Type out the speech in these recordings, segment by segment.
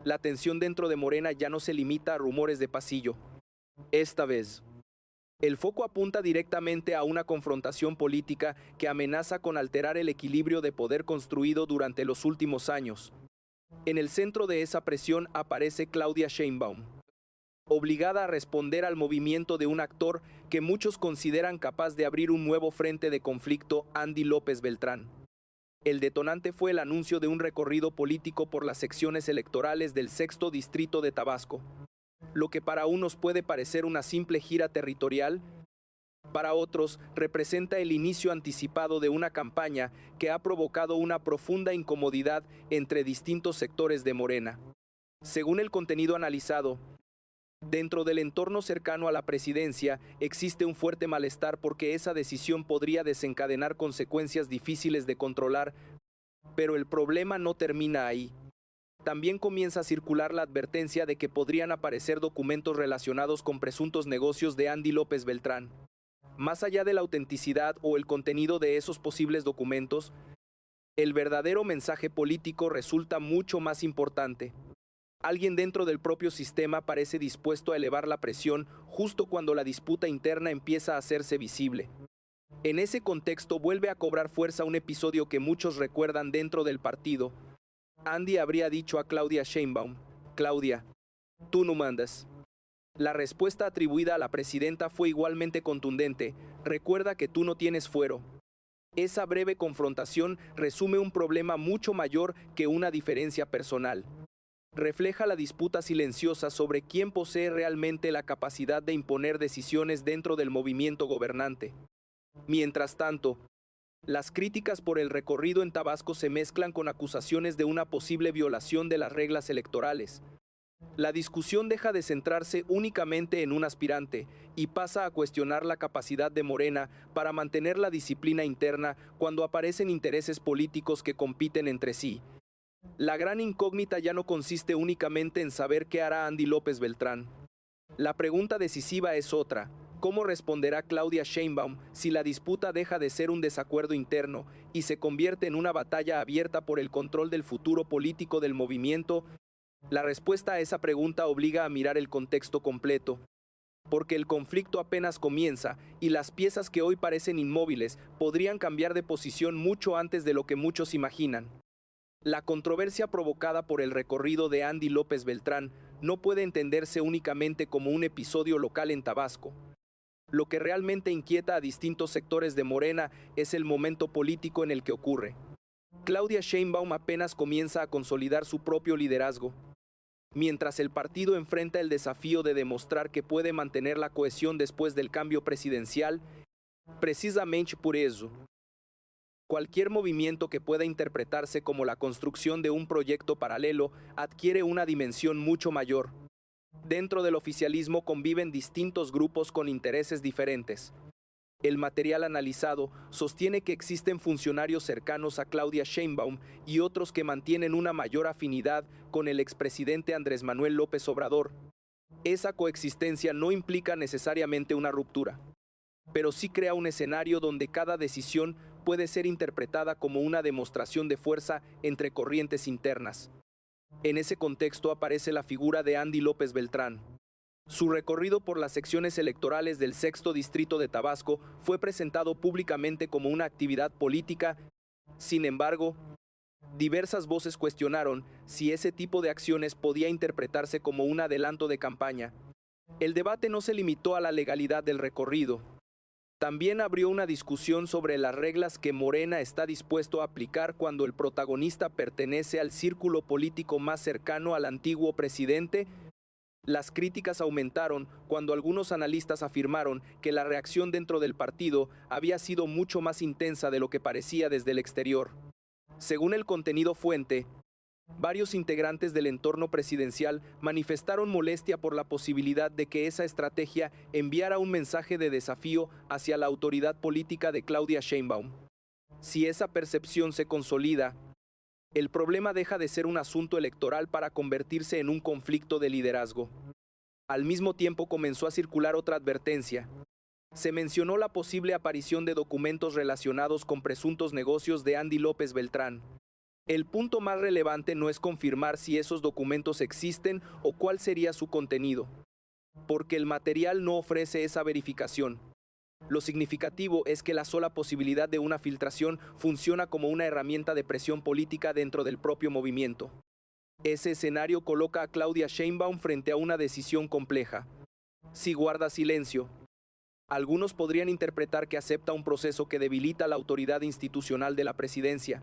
la tensión dentro de Morena ya no se limita a rumores de pasillo. Esta vez, el foco apunta directamente a una confrontación política que amenaza con alterar el equilibrio de poder construido durante los últimos años. En el centro de esa presión aparece Claudia Sheinbaum, obligada a responder al movimiento de un actor que muchos consideran capaz de abrir un nuevo frente de conflicto, Andy López Beltrán. El detonante fue el anuncio de un recorrido político por las secciones electorales del sexto distrito de Tabasco. Lo que para unos puede parecer una simple gira territorial, para otros representa el inicio anticipado de una campaña que ha provocado una profunda incomodidad entre distintos sectores de Morena. Según el contenido analizado, dentro del entorno cercano a la presidencia existe un fuerte malestar porque esa decisión podría desencadenar consecuencias difíciles de controlar, pero el problema no termina ahí. También comienza a circular la advertencia de que podrían aparecer documentos relacionados con presuntos negocios de Andy López Beltrán. Más allá de la autenticidad o el contenido de esos posibles documentos, el verdadero mensaje político resulta mucho más importante. Alguien dentro del propio sistema parece dispuesto a elevar la presión justo cuando la disputa interna empieza a hacerse visible. En ese contexto vuelve a cobrar fuerza un episodio que muchos recuerdan dentro del partido. Andy habría dicho a Claudia Sheinbaum: Claudia, tú no mandas. La respuesta atribuida a la presidenta fue igualmente contundente: recuerda que tú no tienes fuero. Esa breve confrontación resume un problema mucho mayor que una diferencia personal. Refleja la disputa silenciosa sobre quién posee realmente la capacidad de imponer decisiones dentro del movimiento gobernante. Mientras tanto, las críticas por el recorrido en Tabasco se mezclan con acusaciones de una posible violación de las reglas electorales. La discusión deja de centrarse únicamente en un aspirante y pasa a cuestionar la capacidad de Morena para mantener la disciplina interna cuando aparecen intereses políticos que compiten entre sí. La gran incógnita ya no consiste únicamente en saber qué hará Andy López Beltrán. La pregunta decisiva es otra: ¿cómo responderá Claudia Sheinbaum si la disputa deja de ser un desacuerdo interno y se convierte en una batalla abierta por el control del futuro político del movimiento? La respuesta a esa pregunta obliga a mirar el contexto completo, porque el conflicto apenas comienza y las piezas que hoy parecen inmóviles podrían cambiar de posición mucho antes de lo que muchos imaginan. La controversia provocada por el recorrido de Andy López Beltrán no puede entenderse únicamente como un episodio local en Tabasco. Lo que realmente inquieta a distintos sectores de Morena es el momento político en el que ocurre. Claudia Sheinbaum apenas comienza a consolidar su propio liderazgo, mientras el partido enfrenta el desafío de demostrar que puede mantener la cohesión después del cambio presidencial. Precisamente por eso, cualquier movimiento que pueda interpretarse como la construcción de un proyecto paralelo adquiere una dimensión mucho mayor. Dentro del oficialismo conviven distintos grupos con intereses diferentes. El material analizado sostiene que existen funcionarios cercanos a Claudia Sheinbaum y otros que mantienen una mayor afinidad con el expresidente Andrés Manuel López Obrador. Esa coexistencia no implica necesariamente una ruptura, pero sí crea un escenario donde cada decisión puede ser interpretada como una demostración de fuerza entre corrientes internas. En ese contexto aparece la figura de Andy López Beltrán. Su recorrido por las secciones electorales del sexto distrito de Tabasco fue presentado públicamente como una actividad política. Sin embargo, diversas voces cuestionaron si ese tipo de acciones podía interpretarse como un adelanto de campaña. El debate no se limitó a la legalidad del recorrido. También abrió una discusión sobre las reglas que Morena está dispuesto a aplicar cuando el protagonista pertenece al círculo político más cercano al antiguo presidente. Las críticas aumentaron cuando algunos analistas afirmaron que la reacción dentro del partido había sido mucho más intensa de lo que parecía desde el exterior. Según el contenido fuente, varios integrantes del entorno presidencial manifestaron molestia por la posibilidad de que esa estrategia enviara un mensaje de desafío hacia la autoridad política de Claudia Sheinbaum. Si esa percepción se consolida, el problema deja de ser un asunto electoral para convertirse en un conflicto de liderazgo. Al mismo tiempo comenzó a circular otra advertencia. Se mencionó la posible aparición de documentos relacionados con presuntos negocios de Andy López Beltrán. El punto más relevante no es confirmar si esos documentos existen o cuál sería su contenido, porque el material no ofrece esa verificación. Lo significativo es que la sola posibilidad de una filtración funciona como una herramienta de presión política dentro del propio movimiento. Ese escenario coloca a Claudia Sheinbaum frente a una decisión compleja. Si guarda silencio, algunos podrían interpretar que acepta un proceso que debilita la autoridad institucional de la presidencia.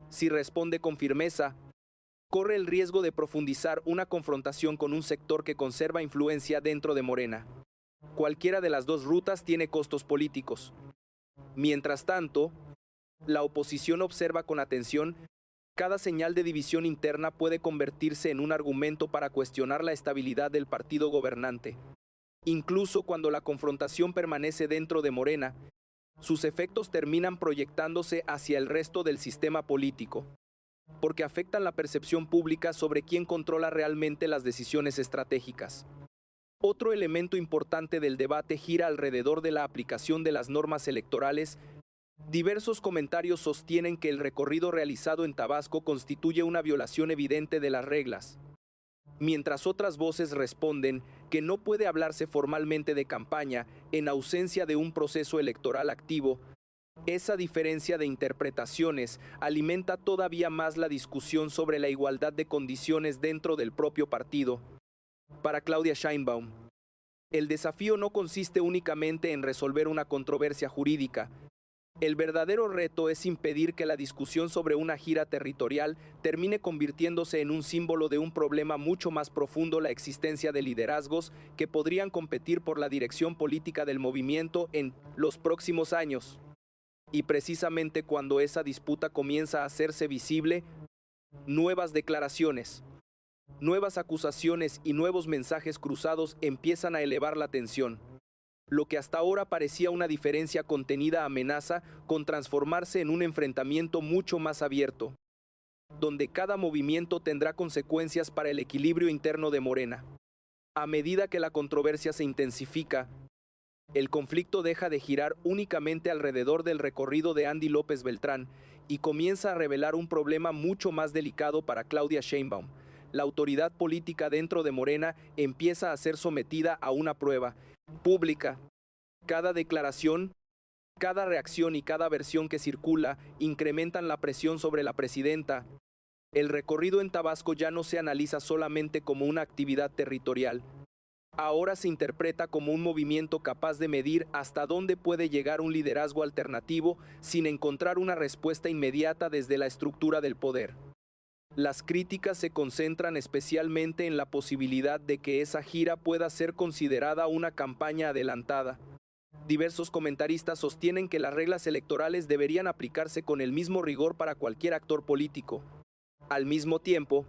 Si responde con firmeza, corre el riesgo de profundizar una confrontación con un sector que conserva influencia dentro de Morena. Cualquiera de las dos rutas tiene costos políticos. Mientras tanto, la oposición observa con atención. Cada señal de división interna puede convertirse en un argumento para cuestionar la estabilidad del partido gobernante. Incluso cuando la confrontación permanece dentro de Morena, sus efectos terminan proyectándose hacia el resto del sistema político, porque afectan la percepción pública sobre quién controla realmente las decisiones estratégicas. Otro elemento importante del debate gira alrededor de la aplicación de las normas electorales. Diversos comentarios sostienen que el recorrido realizado en Tabasco constituye una violación evidente de las reglas, mientras otras voces responden que no puede hablarse formalmente de campaña en ausencia de un proceso electoral activo. Esa diferencia de interpretaciones alimenta todavía más la discusión sobre la igualdad de condiciones dentro del propio partido. Para Claudia Sheinbaum, el desafío no consiste únicamente en resolver una controversia jurídica. El verdadero reto es impedir que la discusión sobre una gira territorial termine convirtiéndose en un símbolo de un problema mucho más profundo: la existencia de liderazgos que podrían competir por la dirección política del movimiento en los próximos años. Y precisamente cuando esa disputa comienza a hacerse visible, nuevas declaraciones, nuevas acusaciones y nuevos mensajes cruzados empiezan a elevar la tensión. Lo que hasta ahora parecía una diferencia contenida amenaza con transformarse en un enfrentamiento mucho más abierto, donde cada movimiento tendrá consecuencias para el equilibrio interno de Morena. A medida que la controversia se intensifica, el conflicto deja de girar únicamente alrededor del recorrido de Andy López Beltrán y comienza a revelar un problema mucho más delicado para Claudia Sheinbaum. La autoridad política dentro de Morena empieza a ser sometida a una prueba pública. Cada declaración, cada reacción y cada versión que circula incrementan la presión sobre la presidenta. El recorrido en Tabasco ya no se analiza solamente como una actividad territorial. Ahora se interpreta como un movimiento capaz de medir hasta dónde puede llegar un liderazgo alternativo sin encontrar una respuesta inmediata desde la estructura del poder. Las críticas se concentran especialmente en la posibilidad de que esa gira pueda ser considerada una campaña adelantada. Diversos comentaristas sostienen que las reglas electorales deberían aplicarse con el mismo rigor para cualquier actor político. Al mismo tiempo,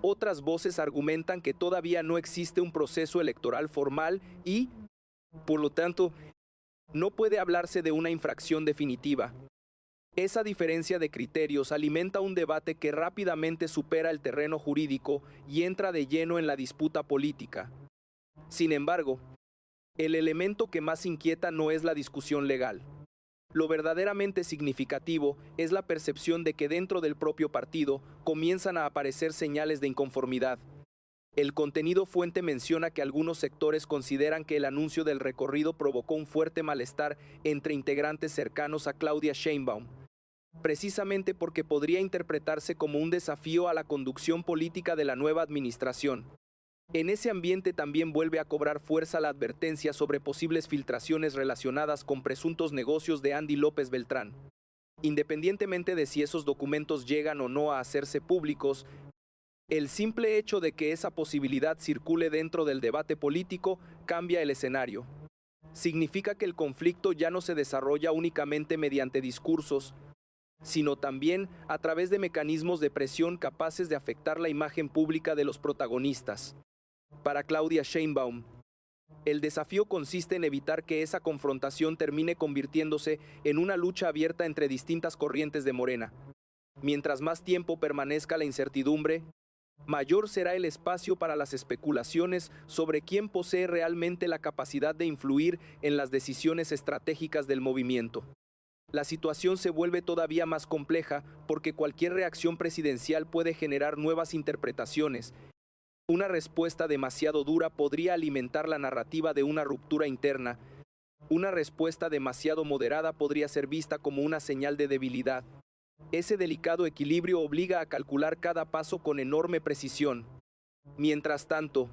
otras voces argumentan que todavía no existe un proceso electoral formal y, por lo tanto, no puede hablarse de una infracción definitiva. Esa diferencia de criterios alimenta un debate que rápidamente supera el terreno jurídico y entra de lleno en la disputa política. Sin embargo, el elemento que más inquieta no es la discusión legal. Lo verdaderamente significativo es la percepción de que dentro del propio partido comienzan a aparecer señales de inconformidad. El contenido fuente menciona que algunos sectores consideran que el anuncio del recorrido provocó un fuerte malestar entre integrantes cercanos a Claudia Sheinbaum, precisamente porque podría interpretarse como un desafío a la conducción política de la nueva administración. En ese ambiente también vuelve a cobrar fuerza la advertencia sobre posibles filtraciones relacionadas con presuntos negocios de Andy López Beltrán. Independientemente de si esos documentos llegan o no a hacerse públicos, el simple hecho de que esa posibilidad circule dentro del debate político cambia el escenario. Significa que el conflicto ya no se desarrolla únicamente mediante discursos, sino también a través de mecanismos de presión capaces de afectar la imagen pública de los protagonistas. Para Claudia Sheinbaum, el desafío consiste en evitar que esa confrontación termine convirtiéndose en una lucha abierta entre distintas corrientes de Morena. Mientras más tiempo permanezca la incertidumbre, mayor será el espacio para las especulaciones sobre quién posee realmente la capacidad de influir en las decisiones estratégicas del movimiento. La situación se vuelve todavía más compleja porque cualquier reacción presidencial puede generar nuevas interpretaciones. Una respuesta demasiado dura podría alimentar la narrativa de una ruptura interna. Una respuesta demasiado moderada podría ser vista como una señal de debilidad. Ese delicado equilibrio obliga a calcular cada paso con enorme precisión. Mientras tanto,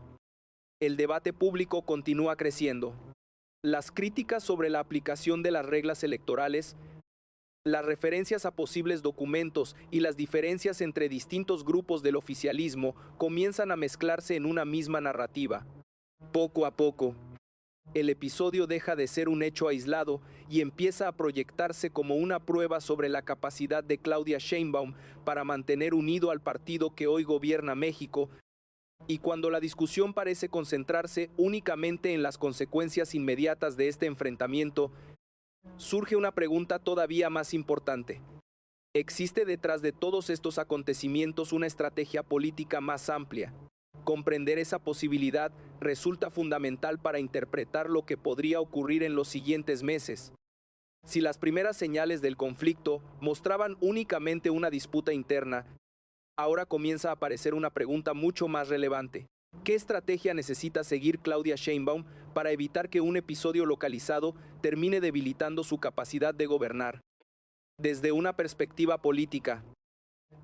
el debate público continúa creciendo. Las críticas sobre la aplicación de las reglas electorales, las referencias a posibles documentos y las diferencias entre distintos grupos del oficialismo comienzan a mezclarse en una misma narrativa. Poco a poco, el episodio deja de ser un hecho aislado y empieza a proyectarse como una prueba sobre la capacidad de Claudia Sheinbaum para mantener unido al partido que hoy gobierna México. Y cuando la discusión parece concentrarse únicamente en las consecuencias inmediatas de este enfrentamiento, surge una pregunta todavía más importante. ¿Existe detrás de todos estos acontecimientos una estrategia política más amplia? Comprender esa posibilidad resulta fundamental para interpretar lo que podría ocurrir en los siguientes meses. Si las primeras señales del conflicto mostraban únicamente una disputa interna, ahora comienza a aparecer una pregunta mucho más relevante. ¿Qué estrategia necesita seguir Claudia Sheinbaum para evitar que un episodio localizado termine debilitando su capacidad de gobernar? Desde una perspectiva política,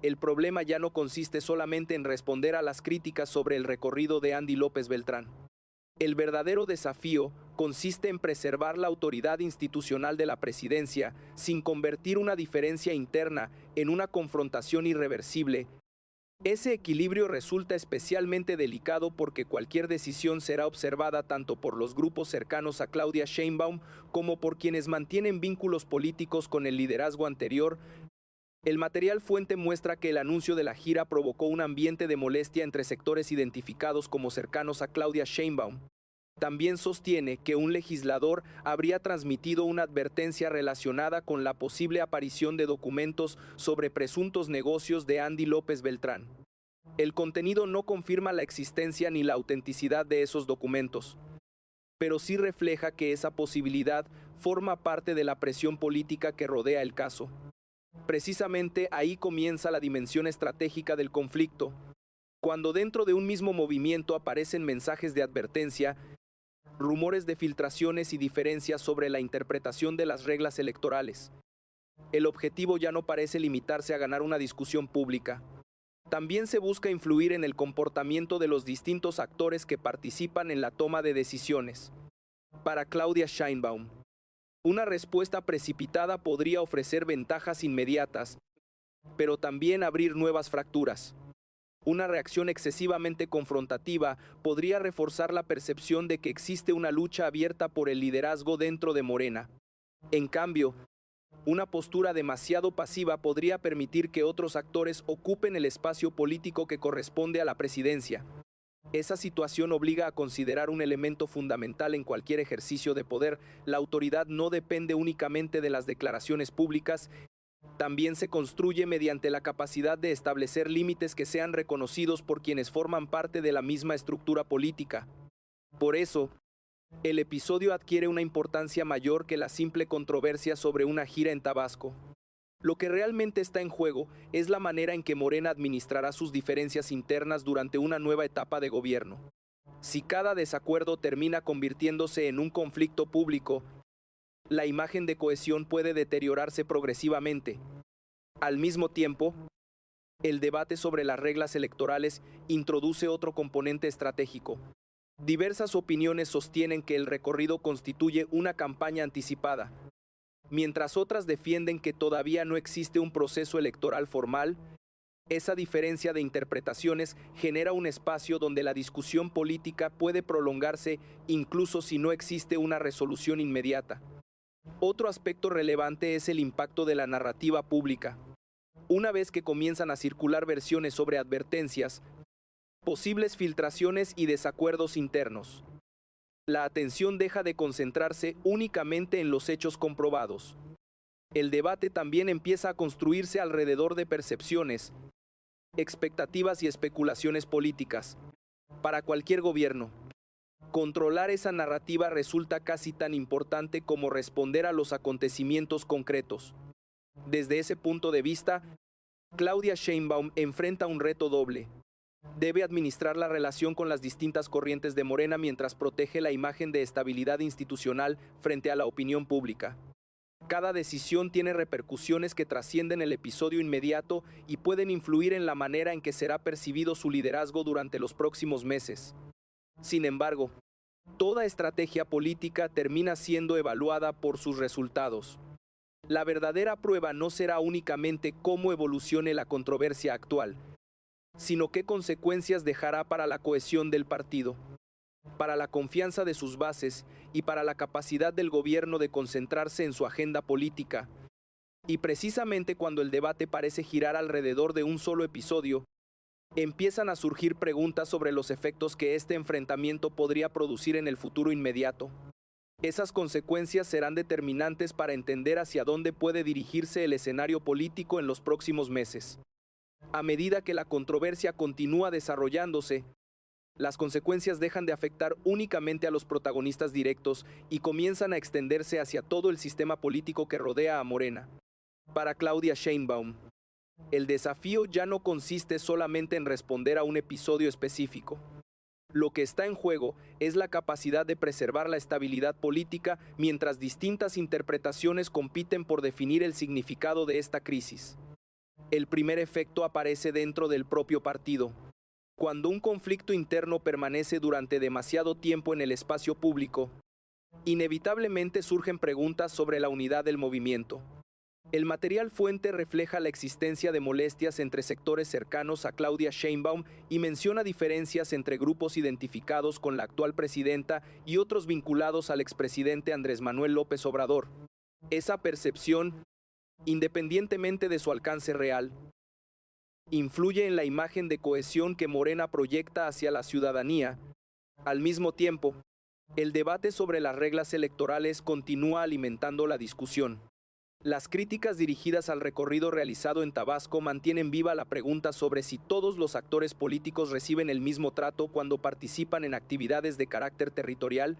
el problema ya no consiste solamente en responder a las críticas sobre el recorrido de Andy López Beltrán. El verdadero desafío consiste en preservar la autoridad institucional de la presidencia sin convertir una diferencia interna en una confrontación irreversible. Ese equilibrio resulta especialmente delicado porque cualquier decisión será observada tanto por los grupos cercanos a Claudia Sheinbaum como por quienes mantienen vínculos políticos con el liderazgo anterior. El material fuente muestra que el anuncio de la gira provocó un ambiente de molestia entre sectores identificados como cercanos a Claudia Sheinbaum. También sostiene que un legislador habría transmitido una advertencia relacionada con la posible aparición de documentos sobre presuntos negocios de Andy López Beltrán. El contenido no confirma la existencia ni la autenticidad de esos documentos, pero sí refleja que esa posibilidad forma parte de la presión política que rodea el caso. Precisamente ahí comienza la dimensión estratégica del conflicto. Cuando dentro de un mismo movimiento aparecen mensajes de advertencia, rumores de filtraciones y diferencias sobre la interpretación de las reglas electorales, el objetivo ya no parece limitarse a ganar una discusión pública. También se busca influir en el comportamiento de los distintos actores que participan en la toma de decisiones. Para Claudia Sheinbaum, una respuesta precipitada podría ofrecer ventajas inmediatas, pero también abrir nuevas fracturas. Una reacción excesivamente confrontativa podría reforzar la percepción de que existe una lucha abierta por el liderazgo dentro de Morena. En cambio, una postura demasiado pasiva podría permitir que otros actores ocupen el espacio político que corresponde a la presidencia. Esa situación obliga a considerar un elemento fundamental en cualquier ejercicio de poder. La autoridad no depende únicamente de las declaraciones públicas, también se construye mediante la capacidad de establecer límites que sean reconocidos por quienes forman parte de la misma estructura política. Por eso, el episodio adquiere una importancia mayor que la simple controversia sobre una gira en Tabasco. Lo que realmente está en juego es la manera en que Morena administrará sus diferencias internas durante una nueva etapa de gobierno. Si cada desacuerdo termina convirtiéndose en un conflicto público, la imagen de cohesión puede deteriorarse progresivamente. Al mismo tiempo, el debate sobre las reglas electorales introduce otro componente estratégico. Diversas opiniones sostienen que el recorrido constituye una campaña anticipada, mientras otras defienden que todavía no existe un proceso electoral formal. Esa diferencia de interpretaciones genera un espacio donde la discusión política puede prolongarse incluso si no existe una resolución inmediata. Otro aspecto relevante es el impacto de la narrativa pública. Una vez que comienzan a circular versiones sobre advertencias, posibles filtraciones y desacuerdos internos, la atención deja de concentrarse únicamente en los hechos comprobados. El debate también empieza a construirse alrededor de percepciones, expectativas y especulaciones políticas. Para cualquier gobierno, Controlar esa narrativa resulta casi tan importante como responder a los acontecimientos concretos. Desde ese punto de vista, Claudia Sheinbaum enfrenta un reto doble. Debe administrar la relación con las distintas corrientes de Morena mientras protege la imagen de estabilidad institucional frente a la opinión pública. Cada decisión tiene repercusiones que trascienden el episodio inmediato y pueden influir en la manera en que será percibido su liderazgo durante los próximos meses. Sin embargo, toda estrategia política termina siendo evaluada por sus resultados. La verdadera prueba no será únicamente cómo evolucione la controversia actual, sino qué consecuencias dejará para la cohesión del partido, para la confianza de sus bases y para la capacidad del gobierno de concentrarse en su agenda política. Y precisamente cuando el debate parece girar alrededor de un solo episodio, empiezan a surgir preguntas sobre los efectos que este enfrentamiento podría producir en el futuro inmediato. Esas consecuencias serán determinantes para entender hacia dónde puede dirigirse el escenario político en los próximos meses. A medida que la controversia continúa desarrollándose, las consecuencias dejan de afectar únicamente a los protagonistas directos y comienzan a extenderse hacia todo el sistema político que rodea a Morena. Para Claudia Sheinbaum, el desafío ya no consiste solamente en responder a un episodio específico. Lo que está en juego es la capacidad de preservar la estabilidad política mientras distintas interpretaciones compiten por definir el significado de esta crisis. El primer efecto aparece dentro del propio partido. Cuando un conflicto interno permanece durante demasiado tiempo en el espacio público, inevitablemente surgen preguntas sobre la unidad del movimiento. El material fuente refleja la existencia de molestias entre sectores cercanos a Claudia Sheinbaum y menciona diferencias entre grupos identificados con la actual presidenta y otros vinculados al expresidente Andrés Manuel López Obrador. Esa percepción, independientemente de su alcance real, influye en la imagen de cohesión que Morena proyecta hacia la ciudadanía. Al mismo tiempo, el debate sobre las reglas electorales continúa alimentando la discusión. Las críticas dirigidas al recorrido realizado en Tabasco mantienen viva la pregunta sobre si todos los actores políticos reciben el mismo trato cuando participan en actividades de carácter territorial.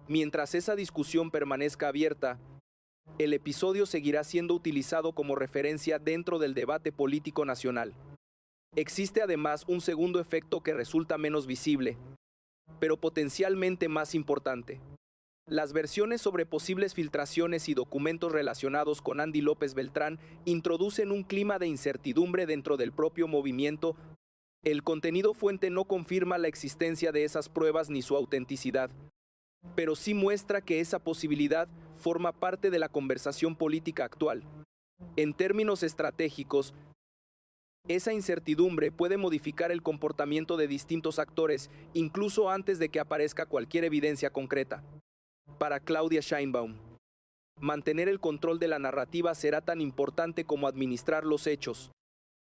Mientras esa discusión permanezca abierta, el episodio seguirá siendo utilizado como referencia dentro del debate político nacional. Existe además un segundo efecto que resulta menos visible, pero potencialmente más importante. Las versiones sobre posibles filtraciones y documentos relacionados con Andy López Beltrán introducen un clima de incertidumbre dentro del propio movimiento. El contenido fuente no confirma la existencia de esas pruebas ni su autenticidad, pero sí muestra que esa posibilidad forma parte de la conversación política actual. En términos estratégicos, esa incertidumbre puede modificar el comportamiento de distintos actores, incluso antes de que aparezca cualquier evidencia concreta. Para Claudia Sheinbaum, mantener el control de la narrativa será tan importante como administrar los hechos.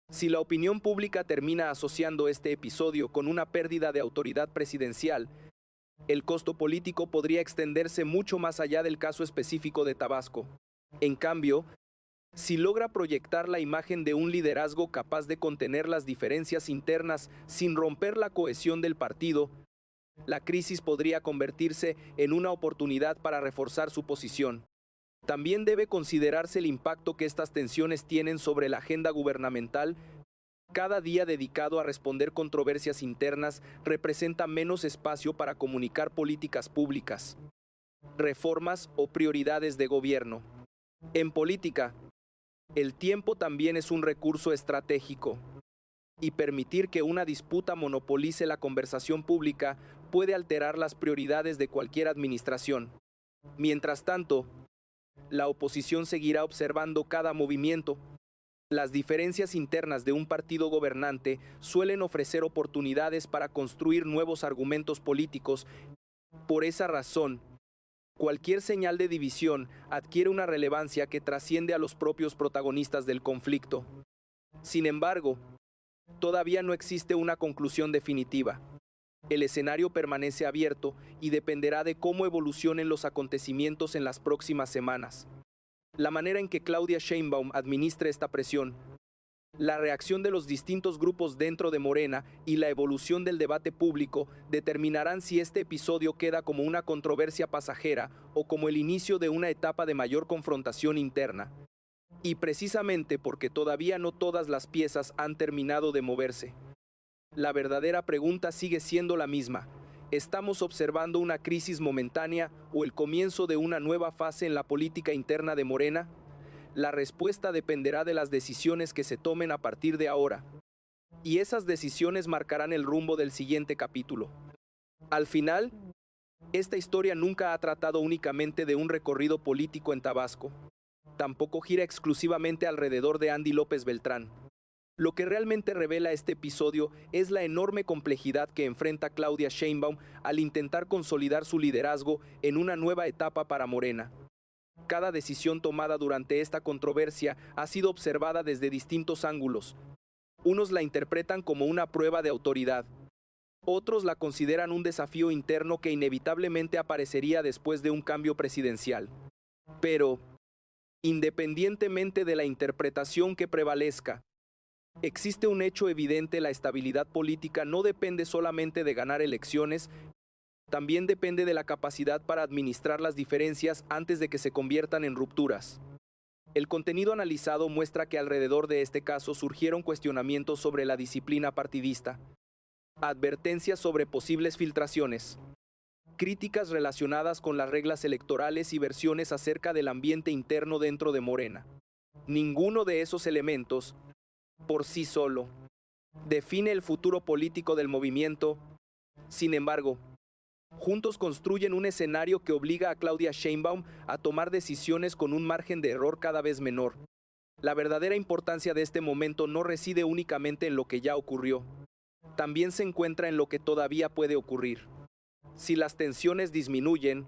Si la opinión pública termina asociando este episodio con una pérdida de autoridad presidencial, el costo político podría extenderse mucho más allá del caso específico de Tabasco. En cambio, si logra proyectar la imagen de un liderazgo capaz de contener las diferencias internas sin romper la cohesión del partido, la crisis podría convertirse en una oportunidad para reforzar su posición. También debe considerarse el impacto que estas tensiones tienen sobre la agenda gubernamental. Cada día dedicado a responder controversias internas representa menos espacio para comunicar políticas públicas, reformas o prioridades de gobierno. En política, el tiempo también es un recurso estratégico, y permitir que una disputa monopolice la conversación pública puede alterar las prioridades de cualquier administración. Mientras tanto, la oposición seguirá observando cada movimiento. Las diferencias internas de un partido gobernante suelen ofrecer oportunidades para construir nuevos argumentos políticos. Por esa razón, cualquier señal de división adquiere una relevancia que trasciende a los propios protagonistas del conflicto. Sin embargo, todavía no existe una conclusión definitiva. El escenario permanece abierto y dependerá de cómo evolucionen los acontecimientos en las próximas semanas. La manera en que Claudia Sheinbaum administre esta presión La reacción de los distintos grupos dentro de Morena y la evolución del debate público determinarán si este episodio queda como una controversia pasajera o como el inicio de una etapa de mayor confrontación interna. Y precisamente porque todavía no todas las piezas han terminado de moverse. La verdadera pregunta sigue siendo la misma. ¿Estamos observando una crisis momentánea o el comienzo de una nueva fase en la política interna de Morena? La respuesta dependerá de las decisiones que se tomen a partir de ahora. Y esas decisiones marcarán el rumbo del siguiente capítulo. Al final, esta historia nunca ha tratado únicamente de un recorrido político en Tabasco. Tampoco gira exclusivamente alrededor de Andy López Beltrán. Lo que realmente revela este episodio es la enorme complejidad que enfrenta Claudia Sheinbaum al intentar consolidar su liderazgo en una nueva etapa para Morena. Cada decisión tomada durante esta controversia ha sido observada desde distintos ángulos. Unos la interpretan como una prueba de autoridad. Otros la consideran un desafío interno que inevitablemente aparecería después de un cambio presidencial. Pero, independientemente de la interpretación que prevalezca, existe un hecho evidente: la estabilidad política no depende solamente de ganar elecciones, también depende de la capacidad para administrar las diferencias antes de que se conviertan en rupturas. El contenido analizado muestra que alrededor de este caso surgieron cuestionamientos sobre la disciplina partidista, advertencias sobre posibles filtraciones, críticas relacionadas con las reglas electorales y versiones acerca del ambiente interno dentro de Morena. Ninguno de esos elementos, por sí solo, define el futuro político del movimiento. Sin embargo, juntos construyen un escenario que obliga a Claudia Sheinbaum a tomar decisiones con un margen de error cada vez menor. La verdadera importancia de este momento no reside únicamente en lo que ya ocurrió. También se encuentra en lo que todavía puede ocurrir. Si las tensiones disminuyen,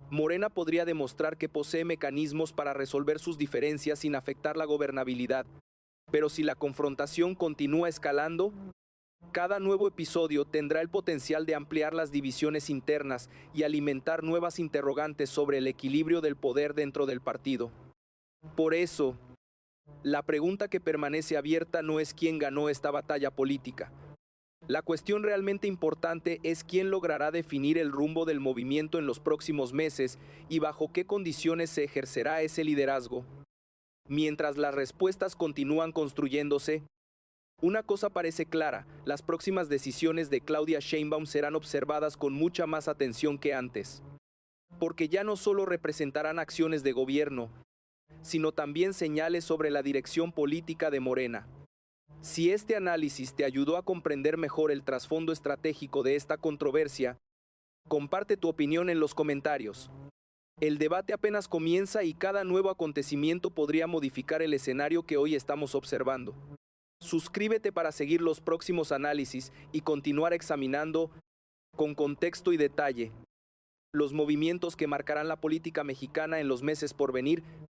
Morena podría demostrar que posee mecanismos para resolver sus diferencias sin afectar la gobernabilidad. Pero si la confrontación continúa escalando, cada nuevo episodio tendrá el potencial de ampliar las divisiones internas y alimentar nuevas interrogantes sobre el equilibrio del poder dentro del partido. Por eso, la pregunta que permanece abierta no es quién ganó esta batalla política. La cuestión realmente importante es quién logrará definir el rumbo del movimiento en los próximos meses y bajo qué condiciones se ejercerá ese liderazgo. Mientras las respuestas continúan construyéndose, una cosa parece clara: las próximas decisiones de Claudia Sheinbaum serán observadas con mucha más atención que antes. Porque ya no solo representarán acciones de gobierno, sino también señales sobre la dirección política de Morena. Si este análisis te ayudó a comprender mejor el trasfondo estratégico de esta controversia, comparte tu opinión en los comentarios. El debate apenas comienza y cada nuevo acontecimiento podría modificar el escenario que hoy estamos observando. Suscríbete para seguir los próximos análisis y continuar examinando, con contexto y detalle, los movimientos que marcarán la política mexicana en los meses por venir.